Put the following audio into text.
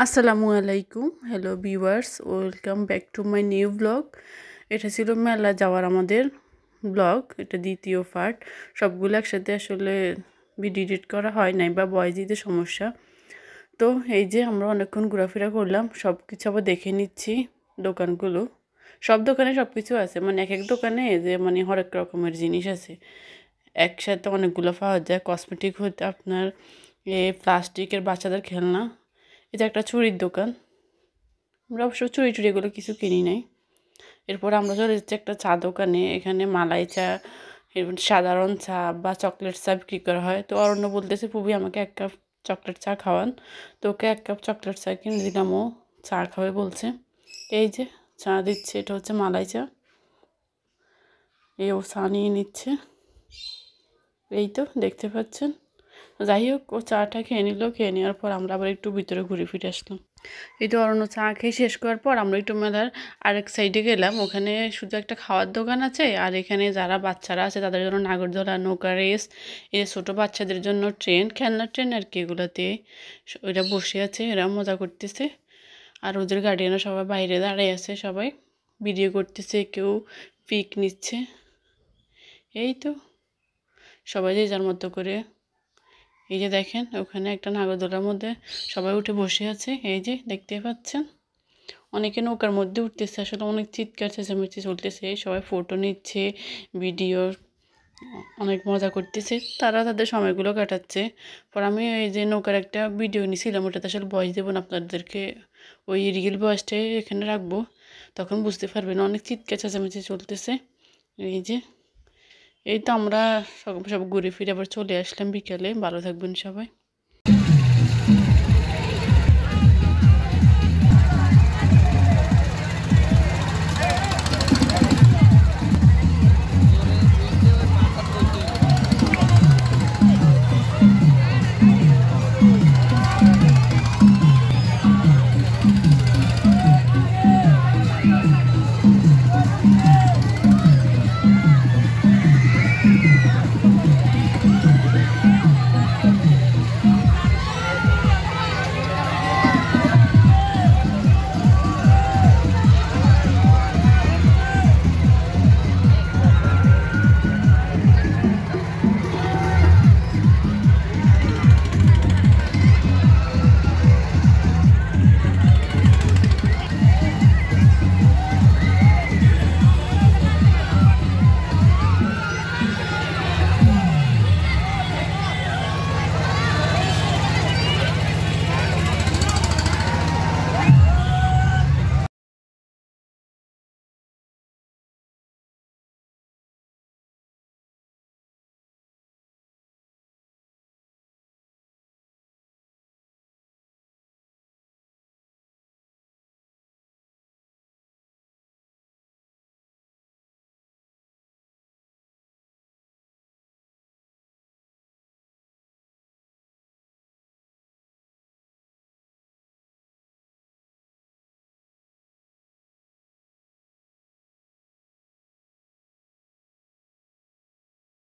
আসসালামু আলাইকুম, hello viewers, welcome back to my new blog. এটা ছিল মেলা যাওয়ার আমাদের ব্লগ, এটা দ্বিতীয় পার্ট। সবগুলো একসাথে আসলে ভিডিও এডিট করা হয় নাই বা ভয়েস দিতে সমস্যা। তো এই যে আমরা অনেকক্ষণ ঘোরাফেরা করলাম, সব কিছু আবার দেখে নিচ্ছি। দোকানগুলো, সব দোকানে সব কিছু আছে, মানে এক এক দোকানে যে মানে হরেক রকমের জিনিস আছে, একসাথে অনেকগুলো পাওয়া যায়। কসমেটিক হতে আপনার প্লাস্টিকের বাচ্চাদের খেলনা, এটা একটা চুড়ির দোকান। আমরা অবশ্য চুড়ি এগুলো কিছু কিনি নাই। এরপর আমরা চলে যাচ্ছি একটা চা দোকানে। এখানে মালাই চা, এরপর সাধারণ চা বা চকলেট চা বিক্রি করা হয়। তো অরণ্য বলতেছে, পুবি আমাকে 1 কাপ চকলেট চা খাওয়ান। তো ওকে 1 কাপ চকলেট চা কিনে দিলাম, ও চা খাবে বলছে। এই যে চা দিচ্ছে, এটা হচ্ছে মালাই চা। ও চা নিয়ে নিচ্ছে, এই তো দেখতে পাচ্ছেন। যাই হোক, ও চাটা খেয়ে নিল, খেয়ে নেওয়ার পর আমরা আবার একটু ভিতরে ঘুরে ফিরে আসলাম। এই তো অরণ্য চা খেয়ে শেষ করার পর আমরা একটু মেলার আরেক সাইডে গেলাম। ওখানে শুধু একটা খাওয়ার দোকান আছে, আর এখানে যারা বাচ্চারা আছে তাদের জন্য নাগরদোলা, নৌকা রেস, এই ছোটো বাচ্চাদের জন্য ট্রেন, খেলনার ট্রেন আর কি, এগুলোতে ওরা বসে আছে, এরা মজা করতেছে। আর ওদের গার্ডিয়ানরা সবাই বাইরে দাঁড়িয়ে আছে, সবাই ভিডিও করতেছে, কেউ পিক নিচ্ছে। এই তো সবাই যে যার মতো করে। এই যে দেখেন, ওখানে একটা নাগরদোলার মধ্যে সবাই উঠে বসে আছে, এই যে দেখতে পাচ্ছেন। অনেকে নৌকার মধ্যে উঠতেছে, আসলে অনেক চিৎকার চেঁচামেচি চলতেছে, সবাই ফটো নিচ্ছে, ভিডিও, অনেক মজা করতেছে, তারা তাদের সময়গুলো কাটাচ্ছে। পর আমি এই যে নৌকার একটা ভিডিও নিয়েছিলাম, ওটাতে আসলে ভয়েস দেবো না আপনাদেরকে, ওই রিয়েল ভয়েসটাই এখানে রাখবো, তখন বুঝতে পারবেন। অনেক চিৎকার চেঁচামেচি চলতেছে। এই যে, এই তো আমরা সব ঘুরে ফিরে আবার চলে আসলাম বিকেলে। ভালো থাকবেন সবাই।